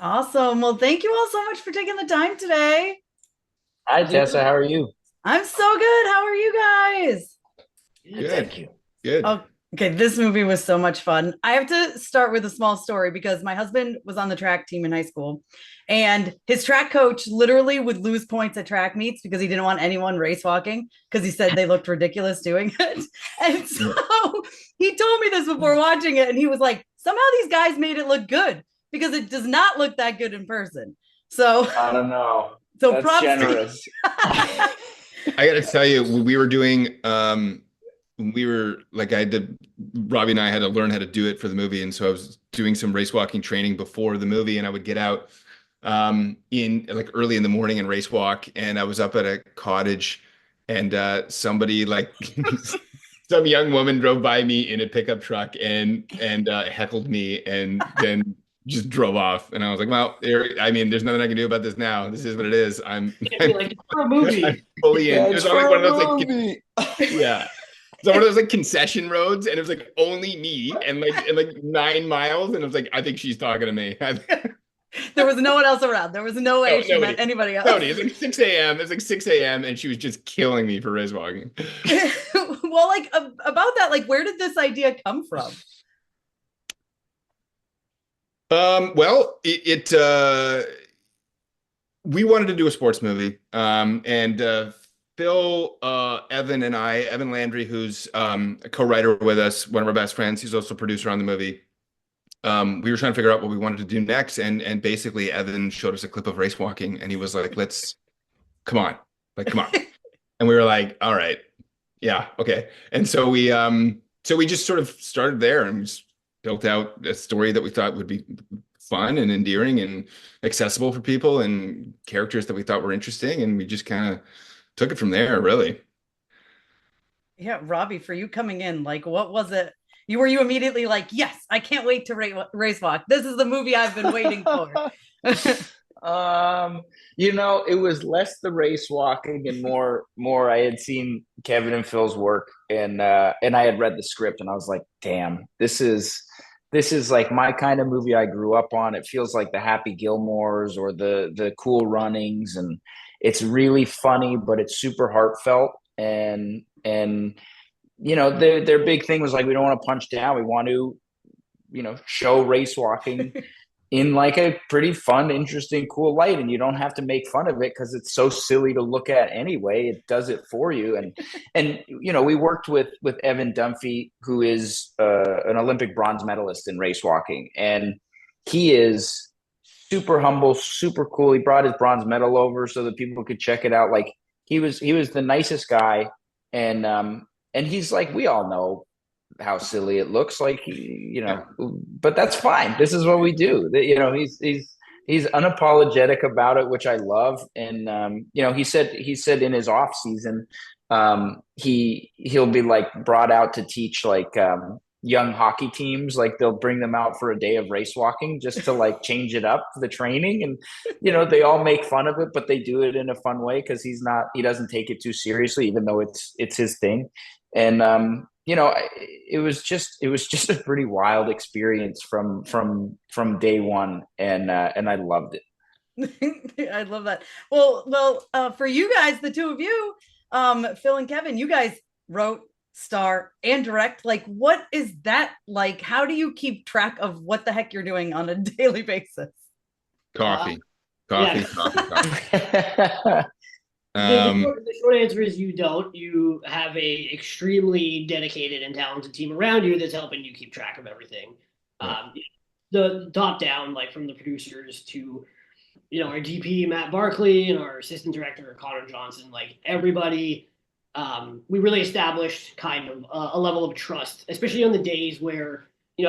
Awesome. Well, thank you all so much for taking the time today. Hi, Tessa. How are you? I'm so good. How are you guys? Good, Good, thank you. good. Oh, okay. This movie was so much fun. I have to start with a small story because my husband was on the track team in high school, and his track coach literally would lose points at track meets because he didn't want anyone race walking because he said they looked ridiculous doing it. And so he told me this before watching it, and he was like, somehow these guys made it look good because it does not look that good in person. So, I don't know. so That's props to you. generous. I got to tell you, when we were doing, we were like, Robbie and I had to learn how to do it for the movie. And so I was doing some race walking training before the movie, and I would get out in like early in the morning and race walk. And I was up at a cottage, and somebody like some young woman drove by me in a pickup truck and heckled me, and then just drove off. And I was like, well, I mean, there's nothing I can do about this now. This is what it is. Can't be like, it's for a movie. I'm fully in. Yeah, It it's was on like for one of a those like movie. yeah. It's on one of those like concession roads, and it was like only me and like 9 miles, and it was like, I think she's talking to me. There was no one else around. There was no No, way she nobody. met anybody else. Nobody. It's like 6 a.m. It's like 6 a.m. and she was just killing me for race walking. Well, like about that, like where did this idea come from? Well, we wanted to do a sports movie. And Phil, Evan Landry, who's a co-writer with us, one of our best friends, he's also a producer on the movie. We were trying to figure out what we wanted to do next, and basically Evan showed us a clip of race walking, and he was like, "Let's come on, like come on," and we were like, "All right, yeah, okay." And so we just sort of started there and just built out a story that we thought would be fun and endearing and accessible for people, and characters that we thought were interesting, and we just kind of took it from there, really. Yeah, Robbie, for you coming in, like what was it? You immediately like, yes, I can't wait to race walk. This is the movie I've been waiting for. Um, it was less the race walking and more I had seen Kevin and Phil's work, and I had read the script, and I was like, damn, this is like my kind of movie I grew up on. It feels like the Happy Gilmores or the Cool Runnings, and it's really funny, but it's super heartfelt. And their big thing was like, we don't want to punch down. We want to, show race walking in like a pretty fun, interesting, cool light. And you don't have to make fun of it because it's so silly to look at anyway. It does it for you. And we worked with Evan Dunphy, who is an Olympic bronze medalist in race walking, and he is super humble, super cool. He brought his bronze medal over so that people could check it out. Like he was the nicest guy, and he's like, we all know how silly it looks like, but that's fine. This is what we do. He's unapologetic about it, which I love. And he said in his off season, he'll be like brought out to teach like young hockey teams. Like they'll bring them out for a day of race walking just to like change it up the training. And they all make fun of it, but they do it in a fun way because he doesn't take it too seriously, even though it's his thing. And it was just a pretty wild experience from day one, and I loved it. I love that. Well, for you guys, the two of you, Phil and Kevin, you guys wrote, star, and direct. Like, what is that like? How do you keep track of what the heck you're doing on a daily basis? Coffee, Yeah. coffee, coffee, coffee. The, the, Um, short, the short answer is you don't. You have a extremely dedicated and talented team around you that's helping you keep track of everything. yeah. The top down, like from the producers to our DP Matt Barkley and our assistant director Connor Johnson, like everybody, we really established kind of a level of trust, especially on the days where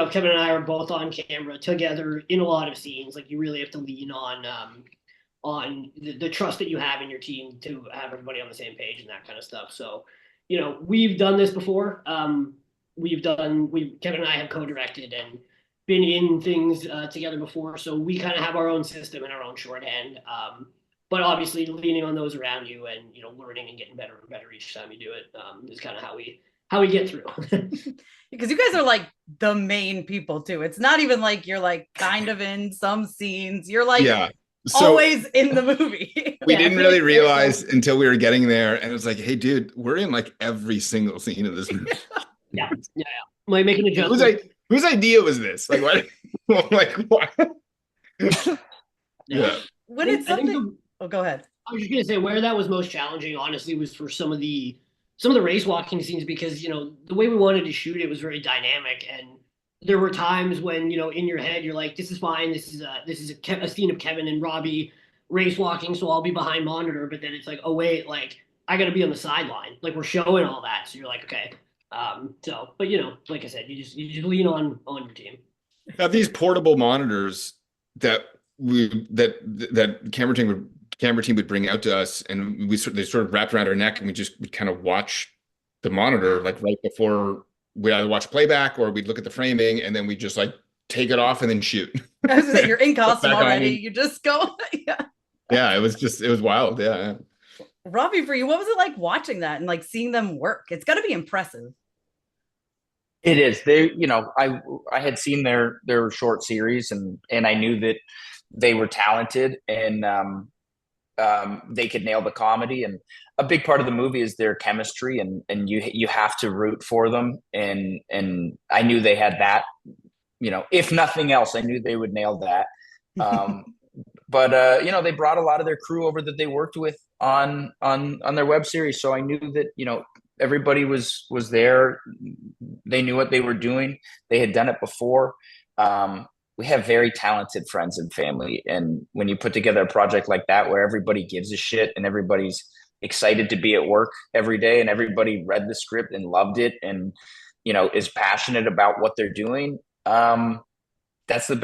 Kevin and I are both on camera together in a lot of scenes. Like you really have to lean on the trust that you have in your team to have everybody on the same page and that kind of stuff. So, we've done this before. Kevin and I have co-directed and been in things together before. So we kind of have our own system and our own shorthand. But obviously leaning on those around you and, learning and getting better and better each time you do it is kind of how we how we get through. Because you guys are like the main people too. It's not even like you're like kind of in some scenes. You're like So always in the movie. we Yeah, didn't I feel really like- realize until we were getting there, and it was like, hey, dude, we're in like every single scene of this movie. yeah. Like making adjustments. Whose idea was this? Like what? Like what? Yeah. When it's I think something. Oh, go ahead. I was just gonna say where that was most challenging, honestly, was for some of the race walking scenes because the way we wanted to shoot it was very dynamic, and there were times when in your head you're like, this is fine, this is a scene of Kevin and Robbie race walking, so I'll be behind monitor, but then it's like, oh wait, like I got to be on the sideline, like we're showing all that, so you're like, okay, but like I said, you just lean on your team. Now these portable monitors that camera team would bring out to us, and they sort of wrapped around our neck, and we'd kind of watch the monitor like right before we either watch playback or we'd look at the framing, and then we just like take it off and then shoot. I was gonna say, you're in costume Back on. already. You just go. Yeah. Yeah, it was wild. Yeah. Robbie, for you, what was it like watching that and like seeing them work? It's got to be impressive. It is. They, I had seen their short series, and I knew that they were talented, and they could nail the comedy. And a big part of the movie is their chemistry, and you have to root for them. And I knew they had that. If nothing else, I knew they would nail that. But they brought a lot of their crew over that they worked with on their web series, so I knew that everybody was there. They knew what they were doing. They had done it before. We have very talented friends and family, and when you put together a project like that where everybody gives a shit and everybody's excited to be at work every day, and everybody read the script and loved it, and is passionate about what they're doing, that's the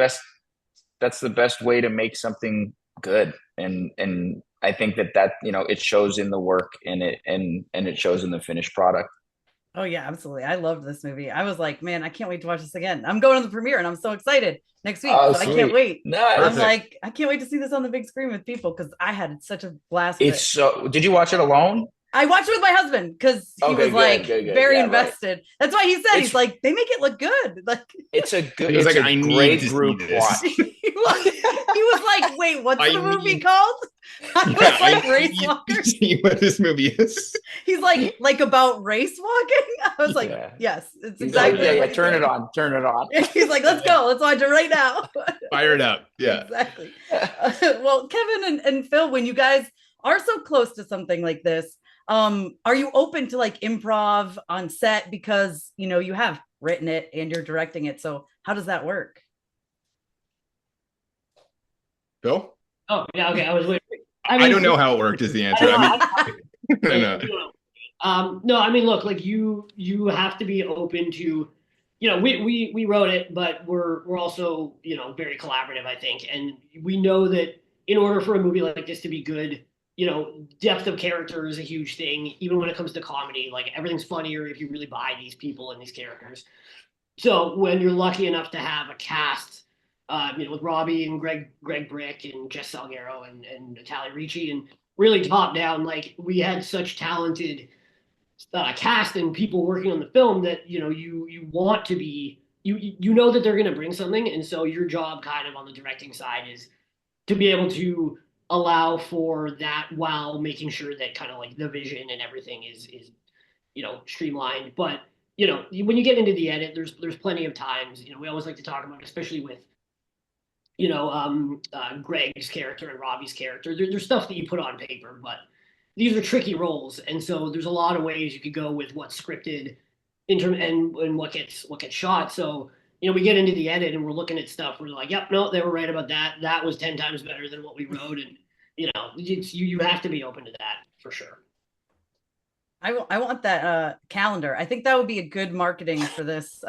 best way to make something good. And I think that it shows in the work, and it shows in the finished product. Oh yeah, absolutely. I loved this movie. I was like, man, I can't wait to watch this again. I'm going to the premiere and I'm so excited next week. Oh, so I can't wait. Nice. I'm like, I can't wait to see this on the big screen with people because I had such a blast with it. Did you watch it alone? I watched it with my husband because he was like very invested. Right. That's why he said, he's like, they make it look good. Like it's a great group watch. he was like, wait, what's the movie called? I was like, Racewalkers. See what this movie is. He's like about race walking. I was like, yes, it's exactly. Yeah, turn it on. He's like, let's go. Let's watch it right now. Fire it up. Yeah, exactly. Well, Kevin and Phil, when you guys are so close to something like this, are you open to like improv on set because you have written it and you're directing it? So how does that work? Bill? Oh yeah, okay. I was waiting. I don't know how it worked is the answer. I No, I mean, look, like you have to be open to, we wrote it, but we're also, very collaborative, I think. And we know that in order for a movie like this to be good, depth of character is a huge thing. Even when it comes to comedy, like everything's funnier if you really buy these people and these characters. So when you're lucky enough to have a cast, with Robbie and Greg Brick and Jess Salguero and Natalie Ricci, and really top down, like we had such talented cast and people working on the film that you want to be that they're going to bring something, and so your job kind of on the directing side is to be able to allow for that while making sure that kind of like the vision and everything is streamlined. But when you get into the edit, there's plenty of times, we always like to talk about, especially with Greg's character and Robbie's character. There's stuff that you put on paper, but these are tricky roles, and so there's a lot of ways you could go with what's scripted and what gets shot. So we get into the edit and we're looking at stuff. We're like, yep, no, they were right about that. That was 10 times better than what we wrote, and you have to be open to that for sure. I want that calendar. I think that would be a good marketing for this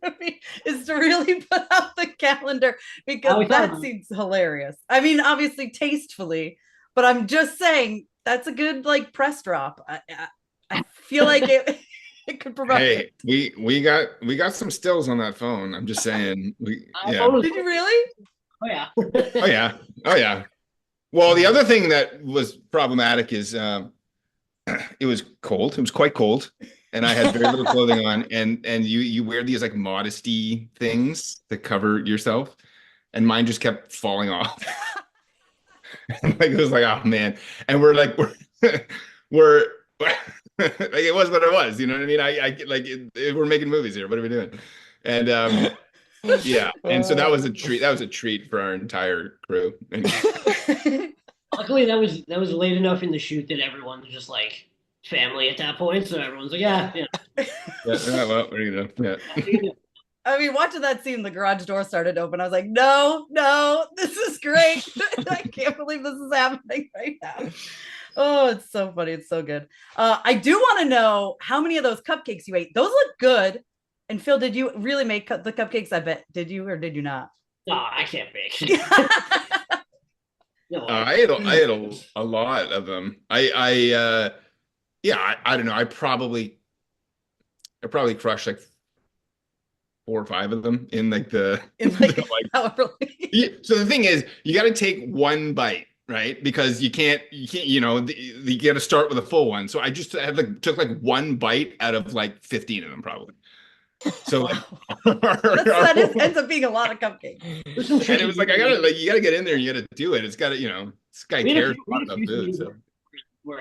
movie, is to really put out the calendar, because that seems hilarious. I mean, obviously tastefully, but I'm just saying that's a good like press drop. I feel like it could provide. Hey, we got some stills on that phone. I'm just saying. Did you really? Oh yeah. Oh yeah. Well, the other thing that was problematic is it was cold. It was quite cold, and I had very little clothing on, and you wear these like modesty things to cover yourself, and mine just kept falling off. Like it was like, oh man. And we're like it was what it was, you know what I mean? I like we're making movies here. What are we doing? And yeah, and so that was a treat. That was a treat for our entire crew. Luckily, that was late enough in the shoot that everyone was just like family at that point. So everyone's like, yeah. Yeah, well, what are you gonna do? Yeah. I mean, watching that scene, the garage door started open. I was like, no, this is great. I can't believe this is happening right now. Oh, it's so funny. It's so good. I do want to know how many of those cupcakes you ate. Those look good. And Phil, did you really make the cupcakes? I bet. Did you or did you not? No, I can't bake. No, I ate a lot of them. I don't know. I probably crushed like 4 or 5 of them in like the So the thing is, you got to take one bite, right? Because you can't, you got to start with a full one. So I just took like one bite out of like 15 of them probably. So that ends up being a lot of cupcakes. And it was like, you gotta get in there, you gotta do it. It's gotta, this guy cares a lot about food. So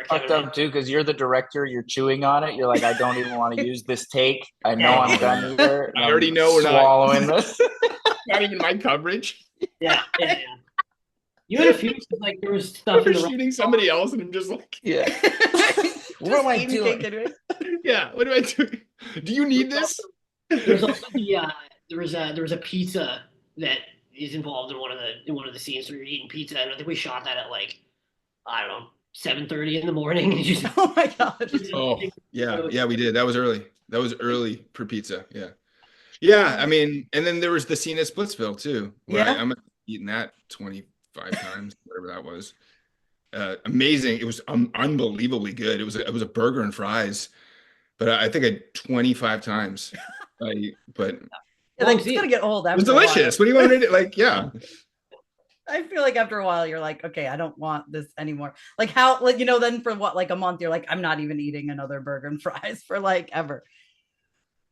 fucked up too, because you're the director, you're chewing on it, you're like, I don't even want to use this take. I know I'm done here. I already know we're swallowing this. Not even my coverage. Yeah. You had a few like there was stuff in shooting somebody else, and I'm just like, yeah. What am I doing? Yeah, what do I do? Do you need this? There's also there was a pizza that is involved in one of the scenes where you're eating pizza, and I think we shot that at like, I don't know, 7:30 in the morning. Oh my god! Oh yeah, we did. That was early. That was early for pizza. Yeah. I mean, and then there was the scene at Splitsville too. Where I'm eating that 25 times, whatever that was. Amazing. It was unbelievably good. It was a burger and fries, but I think I 25 times. But it's gonna get old. It was delicious. What do you want to do? Like, yeah. I feel like after a while you're like, okay, I don't want this anymore. Like how, like, then for what, like a month, you're like, I'm not even eating another burger and fries for like ever.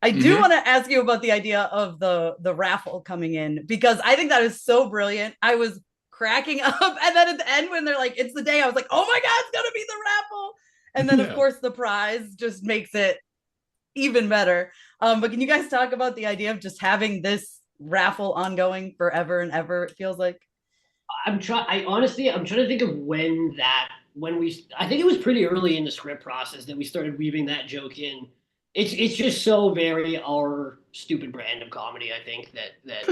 I do want to ask you about the idea of the raffle coming in, because I think that is so brilliant. I was cracking up, and then at the end when they're like, it's the day, I was like, oh my god, it's gonna be the raffle. And then of course the prize just makes it even better. But can you guys talk about the idea of just having this raffle ongoing forever and ever? It feels like I'm trying to think of I think it was pretty early in the script process that we started weaving that joke in. It's just so very our stupid brand of comedy. I think that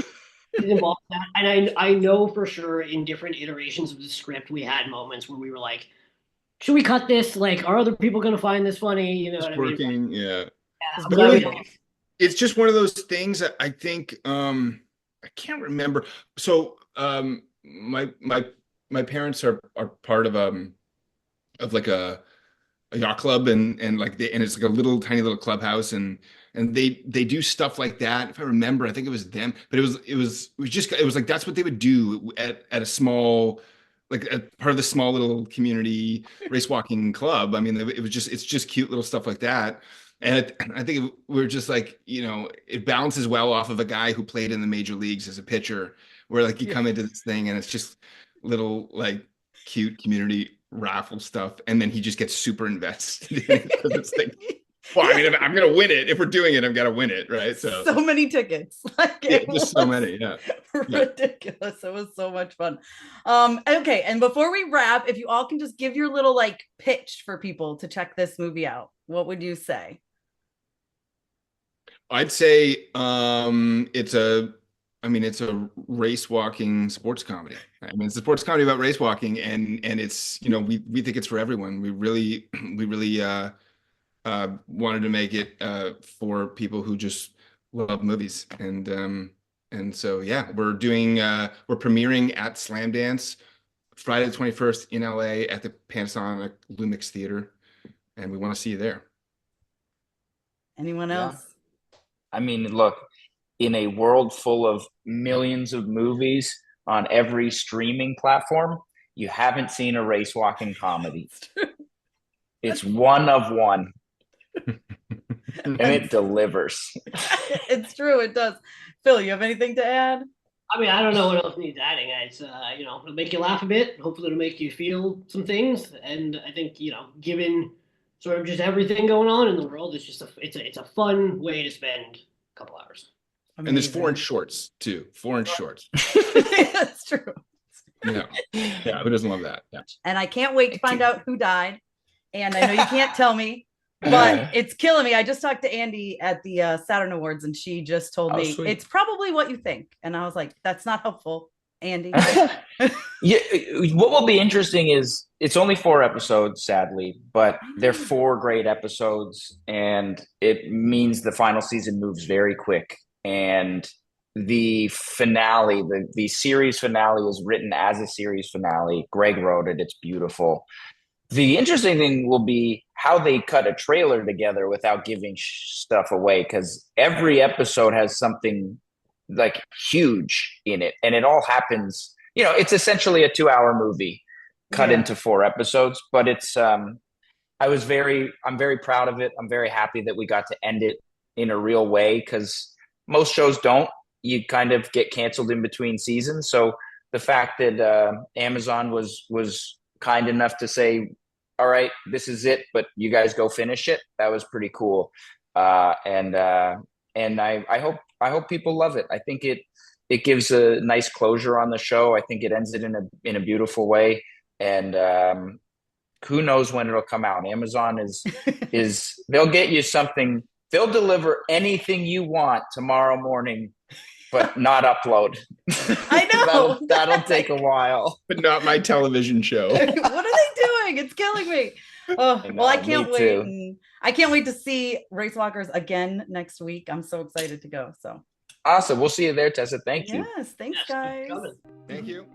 is involved in that. And I know for sure in different iterations of the script we had moments where we were like, should we cut this? Like, are other people going to find this funny? You know what I mean? Working, yeah. It's just one of those things that I think I can't remember. So my parents are part of like a yacht club, and like and it's like a little tiny little clubhouse, and they do stuff like that. If I remember, I think it was them, but it was like that's what they would do at a small, like a part of the small little community race walking club. I mean, it's just cute little stuff like that. And I think we're just like, it balances well off of a guy who played in the major leagues as a pitcher, where like you come into this thing and it's just little like cute community raffle stuff, and then he just gets super invested in it because it's like, well, I mean, if I'm gonna win it. If we're doing it, I'm gonna win it, right? So many tickets, like just so many, ridiculous. It was so much fun. Okay, and before we wrap, if you all can just give your little like pitch for people to check this movie out, what would you say? I'd say it's a race walking sports comedy. I mean, it's a sports comedy about race walking, and it's, we think it's for everyone. We really wanted to make it for people who just love movies, and so we're premiering at Slam Dance Friday the 21st in LA at the Panasonic Lumix Theater, and we want to see you there. Anyone else? I mean, look, in a world full of millions of movies on every streaming platform, you haven't seen a race walking comedy. It's one of one. And it delivers. It's true, it does. Phil, you have anything to add? I mean, I don't know what else needs adding. It's it'll make you laugh a bit. Hopefully, it'll make you feel some things. And I think given sort of just everything going on in the world, it's a fun way to spend a couple hours. And there's Amazing. 4-inch shorts too. 4-inch shorts. That's true. Yeah, who doesn't love that? Yeah. And I can't wait to find out who died. And I know you can't tell me, but it's killing me. I just talked to Andy at the Saturn Awards, and she just told me sweet. it's probably what you think. And I was like, that's not helpful, Andy. Yeah, what will be interesting is it's only 4 episodes, sadly, but they're 4 great episodes, and it means the final season moves very quick. And the finale, the series finale is written as a series finale. Greg wrote it. It's beautiful. The interesting thing will be how they cut a trailer together without giving stuff away, because every episode has something like huge in it, and it all happens. It's essentially a 2-hour movie cut into 4 episodes, but it's I'm very proud of it. I'm very happy that we got to end it in a real way, because most shows don't. You kind of get canceled in between seasons. So the fact that Amazon was kind enough to say, all right, this is it, but you guys go finish it, that was pretty cool. And I hope people love it. I think it gives a nice closure on the show. I think it ends it in a beautiful way. And who knows when it'll come out. Amazon is they'll get you something. They'll deliver anything you want tomorrow morning, but not upload. I know. That'll take a while. But not my television show. What are they doing? It's killing me. Oh, well, I can't wait. And I can't wait to see Racewalkers again next week. I'm so excited to go. So awesome. We'll see you there, Tessa. Thank you. Yes, thanks, guys. Thank you.